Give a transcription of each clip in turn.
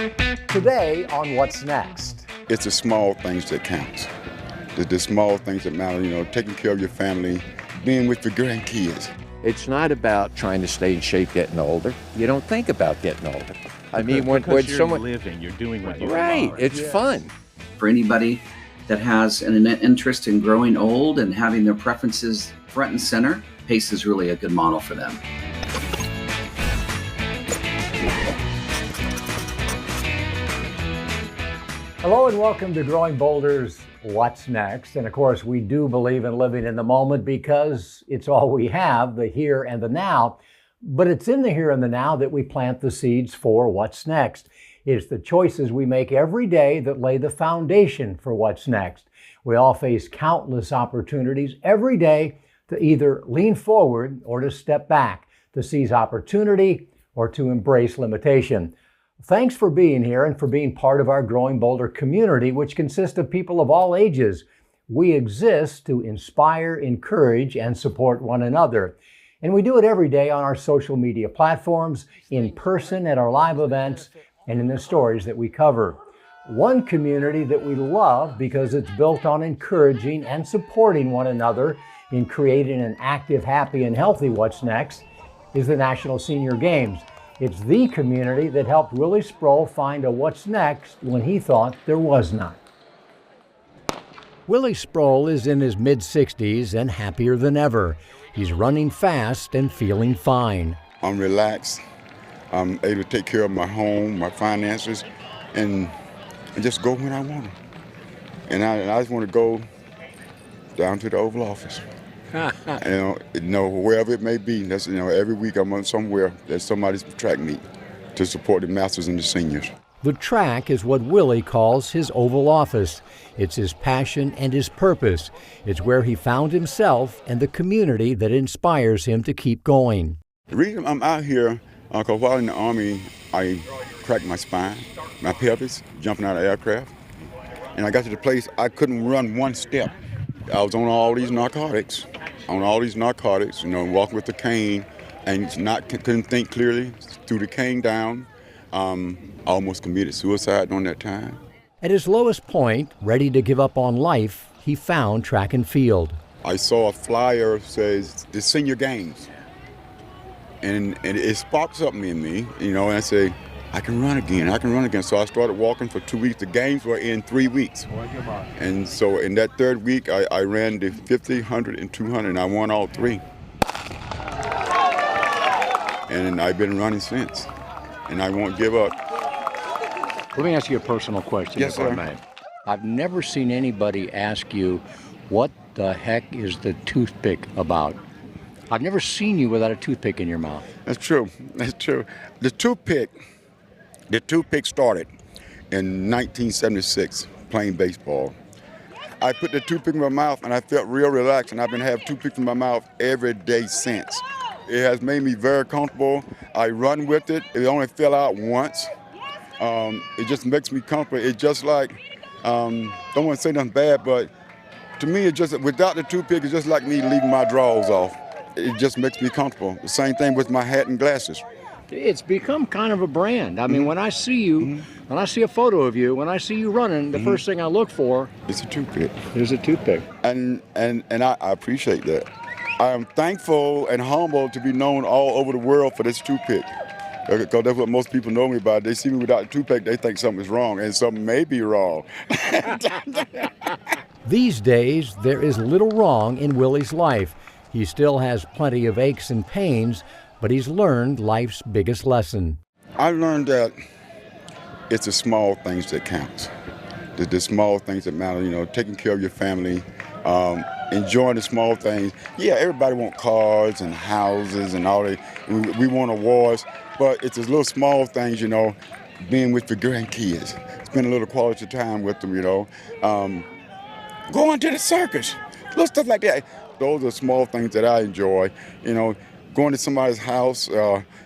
Today on What's Next. It's the small things that count. The small things that matter, taking care of your family, being with your grandkids. It's not about trying to stay in shape getting older. You don't think about getting older. I mean, when you're someone living, you're doing what you right, love. it's fun. For anybody that has an interest in growing old and having their preferences front and center, PACE is really a good model for them. Hello and welcome to Growing Boulder's What's Next. And of course, we do believe in living in the moment because it's all we have, the here and the now. But it's in the here and the now that we plant the seeds for what's next. It's the choices we make every day that lay the foundation for what's next. We all face countless opportunities every day to either lean forward or to step back, to seize opportunity or to embrace limitation. Thanks for being here and for being part of our Growing Boulder community, which consists of people of all ages. We exist to inspire, encourage, and support one another. And we do it every day on our social media platforms, in person at our live events, and in the stories that we cover. One community that we love because it's built on encouraging and supporting one another in creating an active, happy, and healthy What's Next is the National Senior Games. It's the community that helped Willie Sproul find a what's next when he thought there was none. Willie Sproul is in his mid-60s and happier than ever. He's running fast and feeling fine. I'm relaxed. I'm able to take care of my home, my finances, and just go when I want to. And I just want to go down to the Oval Office. Wherever it may be. That's every week I'm on somewhere. There's somebody's track meet to support the masters and the seniors. The track is what Willie calls his Oval Office. It's his passion and his purpose. It's where he found himself and the community that inspires him to keep going. The reason I'm out here, because while in the Army, I cracked my spine, my pelvis, jumping out of aircraft. And I got to the place I couldn't run one step. I was on all these narcotics, walking with the cane, and couldn't think clearly. Threw the cane down. Almost committed suicide during that time. At his lowest point, ready to give up on life, he found track and field. I saw a flyer that says the Senior Games, and it sparked something in me, and I say, I can run again. So I started walking for 2 weeks. The games were in 3 weeks. And so in that third week, I ran the 50, 100, and 200, and I won all three. And I've been running since, and I won't give up. Let me ask you a personal question, Yes, if I sir. may. I've never seen anybody ask you, what the heck is the toothpick about? I've never seen you without a toothpick in your mouth. That's true. The toothpick started in 1976, playing baseball. I put the toothpick in my mouth and I felt real relaxed, and I've been having toothpicks in my mouth every day since. It has made me very comfortable. I run with it. It only fell out once. It just makes me comfortable. It's just like, don't want to say nothing bad, but to me, it's just, without the toothpick, it's just like me leaving my drawers off. It just makes me comfortable. The same thing with my hat and glasses. It's become kind of a brand. I mean, when I see you, when I see a photo of you, when I see you running, the first thing I look for It's a toothpick. is a toothpick. And I appreciate that. I am thankful and humbled to be known all over the world for this toothpick. Because that's what most people know me by. They see me without a toothpick, they think something's wrong, and something may be wrong. These days, there is little wrong in Willie's life. He still has plenty of aches and pains, but he's learned life's biggest lesson. I learned that it's the small things that count. The small things that matter, taking care of your family, enjoying the small things. Yeah, everybody wants cars and houses and all that. We want awards, but it's those little small things, being with your grandkids, spend a little quality time with them, going to the circus, little stuff like that. Those are small things that I enjoy, going to somebody's house,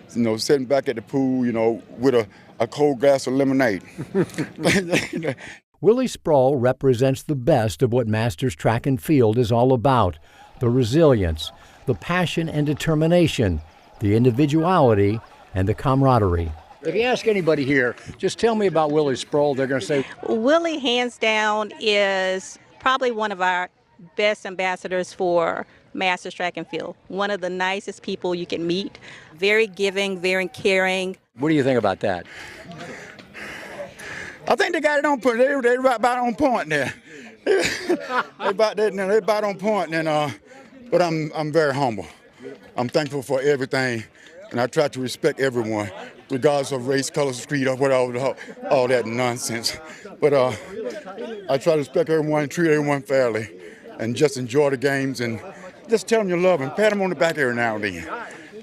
sitting back at the pool, with a cold glass of lemonade. Willie Sproul represents the best of what Masters Track and Field is all about: the resilience, the passion and determination, the individuality, and the camaraderie. If you ask anybody here, just tell me about Willie Sproul, they're going to say, Willie, hands down, is probably one of our best ambassadors for Masters Track and Field. One of the nicest people you can meet. Very giving, very caring. what do you think about that? I think they got it on point. They right about on point there. They about on point, and but I'm very humble. I'm thankful for everything, and I try to respect everyone, regardless of race, color, creed, or whatever, all that nonsense. But I try to respect everyone and treat everyone fairly, and just enjoy the games and just tell them you love them, pat them on the back every now and then,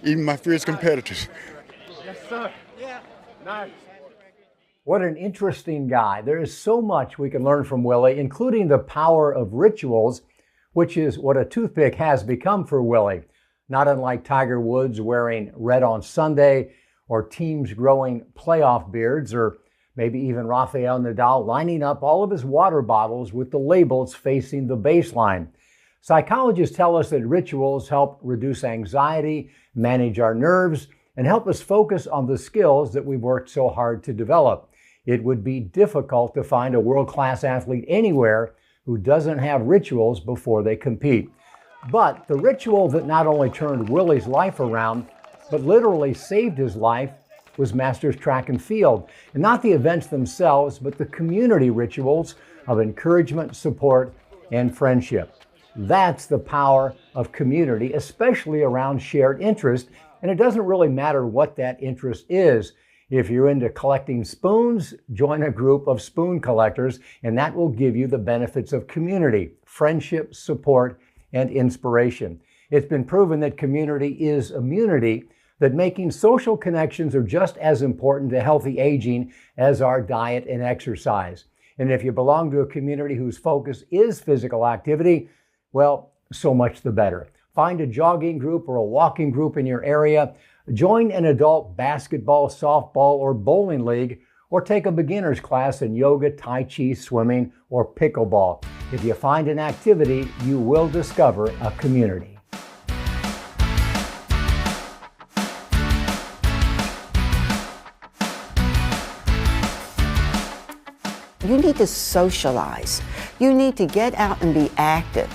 even my fierce competitors. Yes, sir. Yeah. Nice. What an interesting guy. There is so much we can learn from Willie, including the power of rituals, which is what a toothpick has become for Willie. Not unlike Tiger Woods wearing red on Sunday, or teams growing playoff beards, or maybe even Rafael Nadal lining up all of his water bottles with the labels facing the baseline. Psychologists tell us that rituals help reduce anxiety, manage our nerves, and help us focus on the skills that we've worked so hard to develop. It would be difficult to find a world-class athlete anywhere who doesn't have rituals before they compete. But the ritual that not only turned Willie's life around, but literally saved his life, was Masters Track and Field. And not the events themselves, but the community rituals of encouragement, support, and friendship. That's the power of community, especially around shared interest. And it doesn't really matter what that interest is. If you're into collecting spoons, join a group of spoon collectors, and that will give you the benefits of community, friendship, support, and inspiration. It's been proven that community is immunity, that making social connections are just as important to healthy aging as our diet and exercise. And if you belong to a community whose focus is physical activity, well, so much the better. Find a jogging group or a walking group in your area. Join an adult basketball, softball, or bowling league, or take a beginner's class in yoga, tai chi, swimming, or pickleball. If you find an activity, you will discover a community. You need to socialize. You need to get out and be active.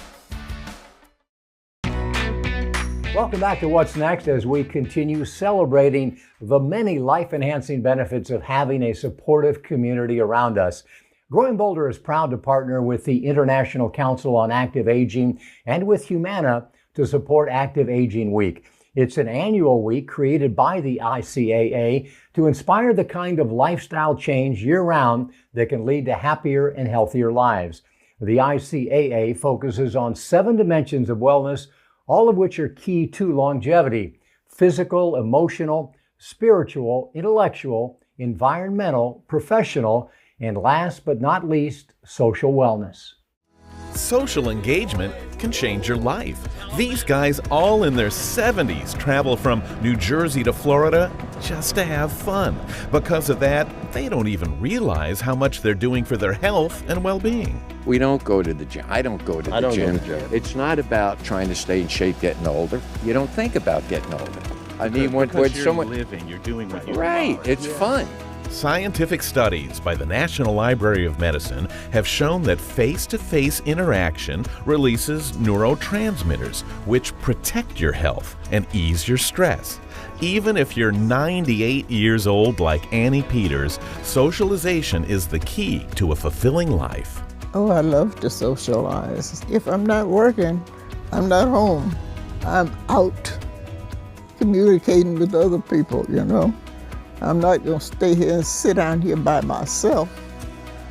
Welcome back to What's Next as we continue celebrating the many life-enhancing benefits of having a supportive community around us. Growing Boulder is proud to partner with the International Council on Active Aging and with Humana to support Active Aging Week. It's an annual week created by the ICAA to inspire the kind of lifestyle change year-round that can lead to happier and healthier lives. The ICAA focuses on 7 dimensions of wellness, all of which are key to longevity: physical, emotional, spiritual, intellectual, environmental, professional, and last but not least, social wellness. Social engagement can change your life. These guys, all in their 70s, travel from New Jersey to Florida just to have fun. Because of that, they don't even realize how much they're doing for their health and well-being. We don't go to the gym. I don't go to the gym. It's not about trying to stay in shape getting older. You don't think about getting older. I mean, when someone living, you're doing what you right, love. it's fun. Scientific studies by the National Library of Medicine have shown that face-to-face interaction releases neurotransmitters which protect your health and ease your stress. Even if you're 98 years old like Annie Peters, socialization is the key to a fulfilling life. Oh, I love to socialize. If I'm not working, I'm not home. I'm out communicating with other people, you know. I'm not going to stay here and sit down here by myself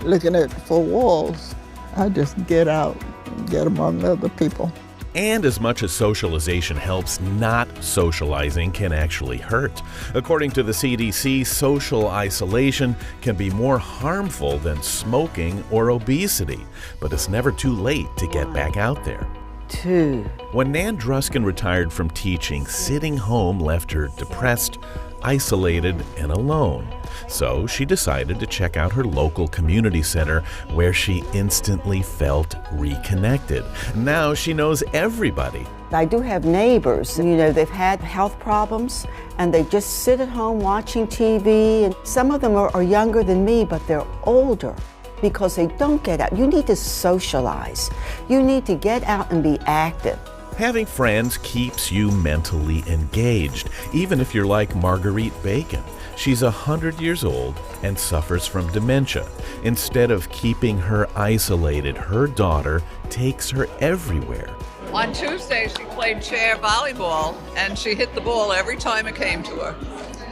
looking at 4 walls. I just get out and get among other people. And as much as socialization helps, not socializing can actually hurt. According to the CDC, social isolation can be more harmful than smoking or obesity. But it's never too late to get back out there. 2. When Nan Druskin retired from teaching, sitting home left her depressed, isolated, and alone. So she decided to check out her local community center where she instantly felt reconnected. Now she knows everybody I do have neighbors, they've had health problems and they just sit at home watching TV, and some of them are younger than me, but they're older because they don't get out. You need to socialize. You need to get out and be active. Having friends keeps you mentally engaged, even if you're like Marguerite Bacon. She's 100 years old and suffers from dementia. Instead of keeping her isolated, her daughter takes her everywhere. On Tuesday, she played chair volleyball, and she hit the ball every time it came to her.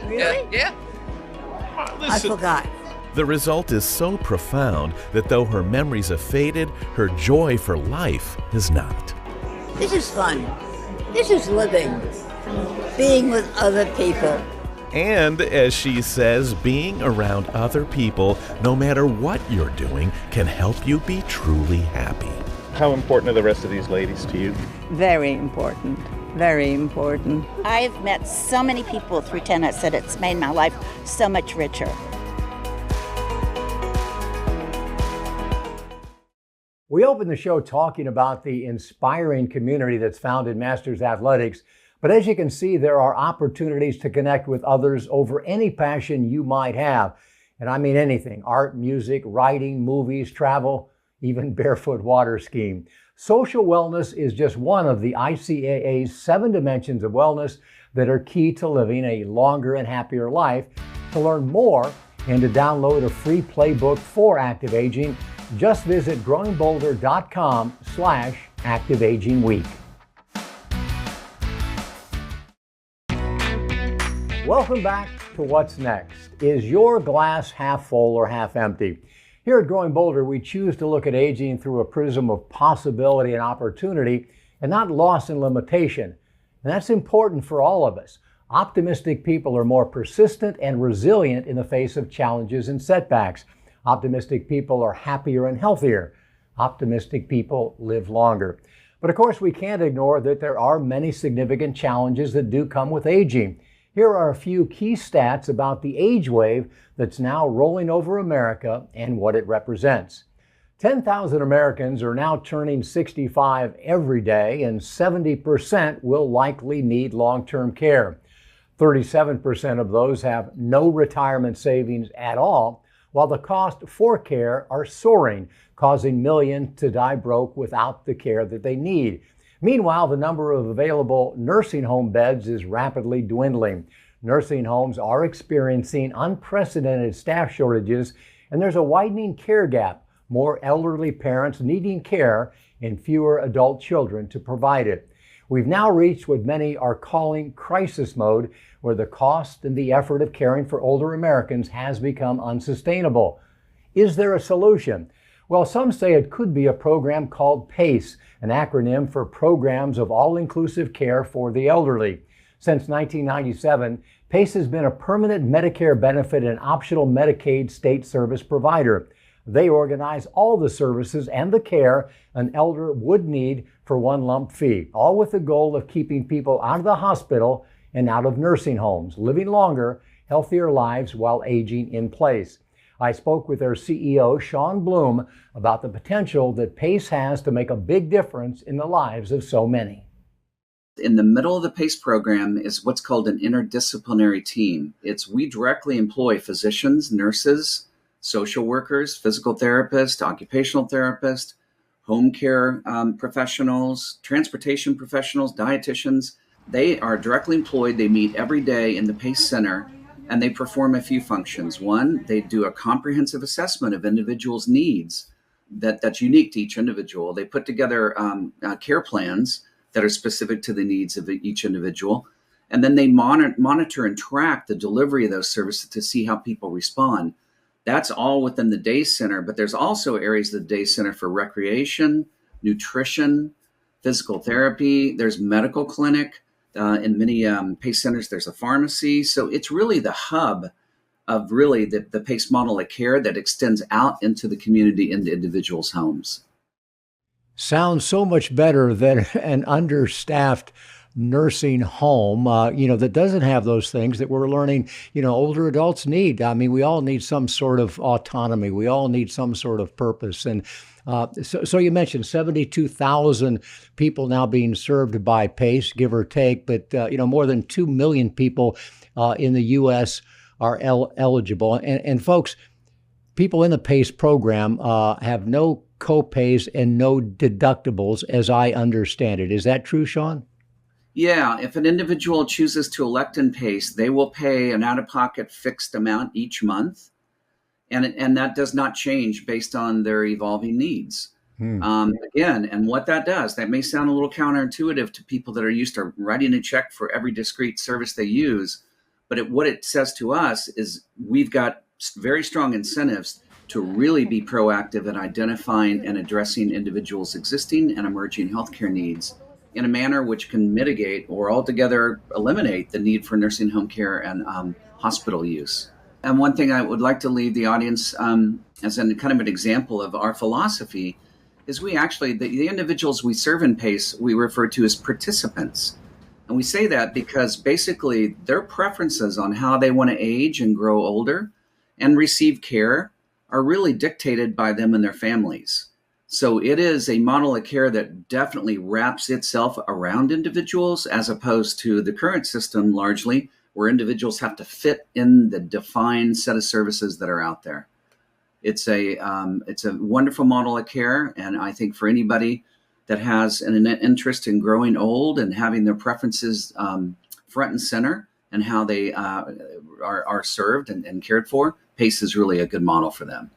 Really? Yeah. I forgot. The result is so profound that though her memories have faded, her joy for life has not. This is fun. This is living. Being with other people. And, as she says, being around other people, no matter what you're doing, can help you be truly happy. How important are the rest of these ladies to you? Very important. Very important. I've met so many people through tennis that it's made my life so much richer. We opened the show talking about the inspiring community that's found in Masters Athletics. But as you can see, there are opportunities to connect with others over any passion you might have. And I mean anything: art, music, writing, movies, travel, even barefoot water skiing. Social wellness is just one of the ICAA's 7 dimensions of wellness that are key to living a longer and happier life. To learn more and to download a free playbook for active aging, just visit growingboulder.com/activeagingweek. Welcome back to What's Next. Is your glass half full or half empty? Here at Growing Boulder, we choose to look at aging through a prism of possibility and opportunity, and not loss and limitation. And that's important for all of us. Optimistic people are more persistent and resilient in the face of challenges and setbacks. Optimistic people are happier and healthier. Optimistic people live longer. But of course, we can't ignore that there are many significant challenges that do come with aging. Here are a few key stats about the age wave that's now rolling over America and what it represents. 10,000 Americans are now turning 65 every day, and 70% will likely need long-term care. 37% of those have no retirement savings at all, while the cost for care are soaring, causing millions to die broke without the care that they need. Meanwhile, the number of available nursing home beds is rapidly dwindling. Nursing homes are experiencing unprecedented staff shortages, and there's a widening care gap, more elderly parents needing care and fewer adult children to provide it. We've now reached what many are calling crisis mode, where the cost and the effort of caring for older Americans has become unsustainable. Is there a solution? Well, some say it could be a program called PACE, an acronym for Programs of All-Inclusive Care for the Elderly. Since 1997, PACE has been a permanent Medicare benefit and optional Medicaid state service provider. They organize all the services and the care an elder would need for one lump fee, all with the goal of keeping people out of the hospital and out of nursing homes, living longer, healthier lives while aging in place. I spoke with their CEO, Sean Bloom, about the potential that PACE has to make a big difference in the lives of so many. In the middle of the PACE program is what's called an interdisciplinary team. We directly employ physicians, nurses, social workers, physical therapists, occupational therapists, home care professionals, transportation professionals, dietitians. They are directly employed. They meet every day in the PACE Center, and they perform a few functions. One, they do a comprehensive assessment of individuals' needs that's unique to each individual. They put together care plans that are specific to the needs of each individual. And then they monitor and track the delivery of those services to see how people respond. That's all within the day center, but there's also areas of the day center for recreation, nutrition, physical therapy. There's medical clinic. In many PACE centers, there's a pharmacy. So it's really the hub of really the PACE model of care that extends out into the community, into individuals' homes. Sounds so much better than an understaffed nursing home, that doesn't have those things that we're learning, older adults need. I mean, we all need some sort of autonomy. We all need some sort of purpose. And so you mentioned 72,000 people now being served by PACE, give or take, but, more than 2 million people in the U.S. are eligible. And folks, people in the PACE program have no co-pays and no deductibles, as I understand it. Is that true, Sean? Yeah, if an individual chooses to elect in PACE, they will pay an out-of-pocket fixed amount each month, and that does not change based on their evolving needs. Again, and what that does, that may sound a little counterintuitive to people that are used to writing a check for every discrete service they use, but what it says to us is we've got very strong incentives to really be proactive in identifying and addressing individuals' existing and emerging healthcare needs in a manner which can mitigate or altogether eliminate the need for nursing home care and hospital use. And one thing I would like to leave the audience as kind of an example of our philosophy is we actually, the individuals we serve in PACE, we refer to as participants. And we say that because basically their preferences on how they want to age and grow older and receive care are really dictated by them and their families. So it is a model of care that definitely wraps itself around individuals as opposed to the current system largely where individuals have to fit in the defined set of services that are out there. It's a wonderful model of care. And I think for anybody that has an interest in growing old and having their preferences front and center and how they are served and cared for, PACE is really a good model for them.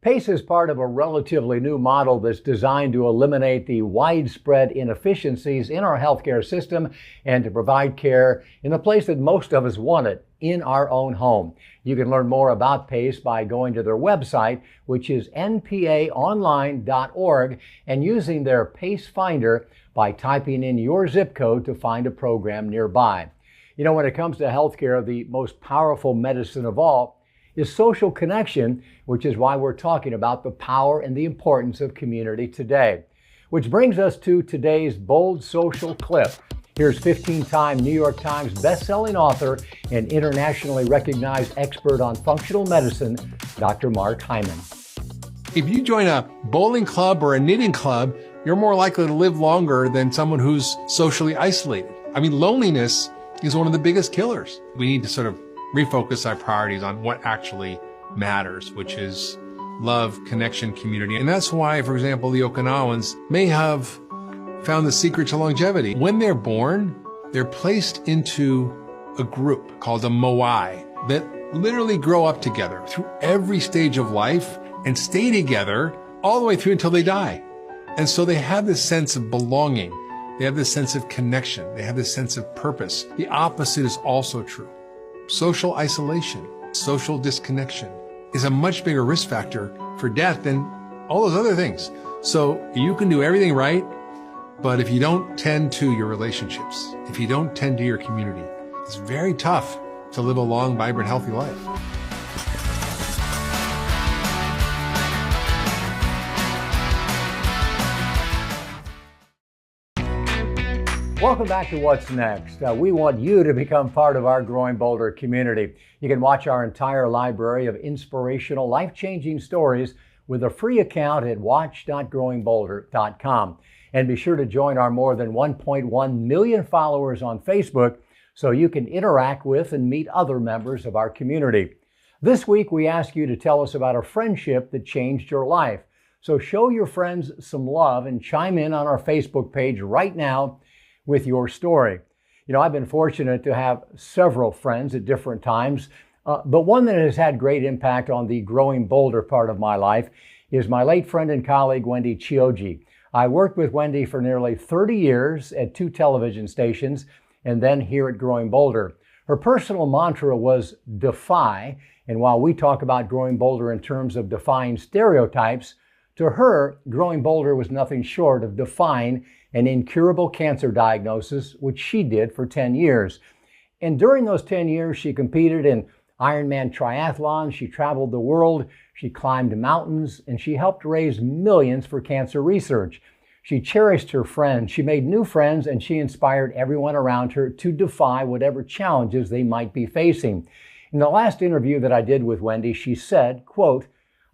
PACE is part of a relatively new model that's designed to eliminate the widespread inefficiencies in our healthcare system and to provide care in the place that most of us want it, in our own home. You can learn more about PACE by going to their website, which is npaonline.org, and using their PACE Finder by typing in your zip code to find a program nearby. When it comes to healthcare, the most powerful medicine of all is social connection, which is why we're talking about the power and the importance of community today. Which brings us to today's bold social clip. Here's 15-time New York Times best-selling author and internationally recognized expert on functional medicine, Dr. Mark Hyman. If you join a bowling club or a knitting club, you're more likely to live longer than someone who's socially isolated. I mean, loneliness is one of the biggest killers. We need to sort of refocus our priorities on what actually matters, which is love, connection, community. And that's why, for example, the Okinawans may have found the secret to longevity. When they're born, they're placed into a group called a moai that literally grow up together through every stage of life and stay together all the way through until they die. And so they have this sense of belonging. They have this sense of connection. They have this sense of purpose. The opposite is also true. Social isolation, social disconnection is a much bigger risk factor for death than all those other things. So you can do everything right, but if you don't tend to your relationships, if you don't tend to your community, it's very tough to live a long, vibrant, healthy life. Welcome back to What's Next. We want you to become part of our Growing Bolder community. You can watch our entire library of inspirational, life-changing stories with a free account at watch.growingbolder.com. And be sure to join our more than 1.1 million followers on Facebook so you can interact with and meet other members of our community. This week, we ask you to tell us about a friendship that changed your life. So show your friends some love and chime in on our Facebook page right now with your story. I've been fortunate to have several friends at different times, but one that has had great impact on the Growing Bolder part of my life is my late friend and colleague, Wendy Chioji. I worked with Wendy for nearly 30 years at 2 television stations and then here at Growing Bolder. Her personal mantra was defy, and while we talk about Growing Bolder in terms of defying stereotypes, to her, Growing Bolder was nothing short of defying an incurable cancer diagnosis, which she did for 10 years. And during those 10 years, she competed in Ironman triathlons, she traveled the world, she climbed mountains, and she helped raise millions for cancer research. She cherished her friends, she made new friends, and she inspired everyone around her to defy whatever challenges they might be facing. In the last interview that I did with Wendy, she said, quote,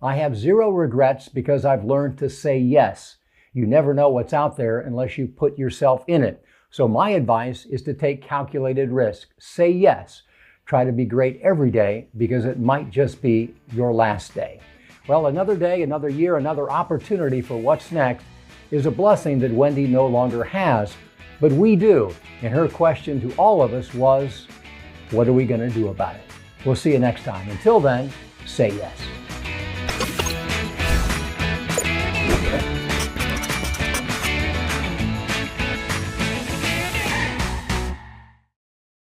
"I have zero regrets because I've learned to say yes. You never know what's out there unless you put yourself in it. So my advice is to take calculated risk. Say yes. Try to be great every day because it might just be your last day." Well, another day, another year, another opportunity for what's next is a blessing that Wendy no longer has, but we do. And her question to all of us was, what are we going to do about it? We'll see you next time. Until then, say yes.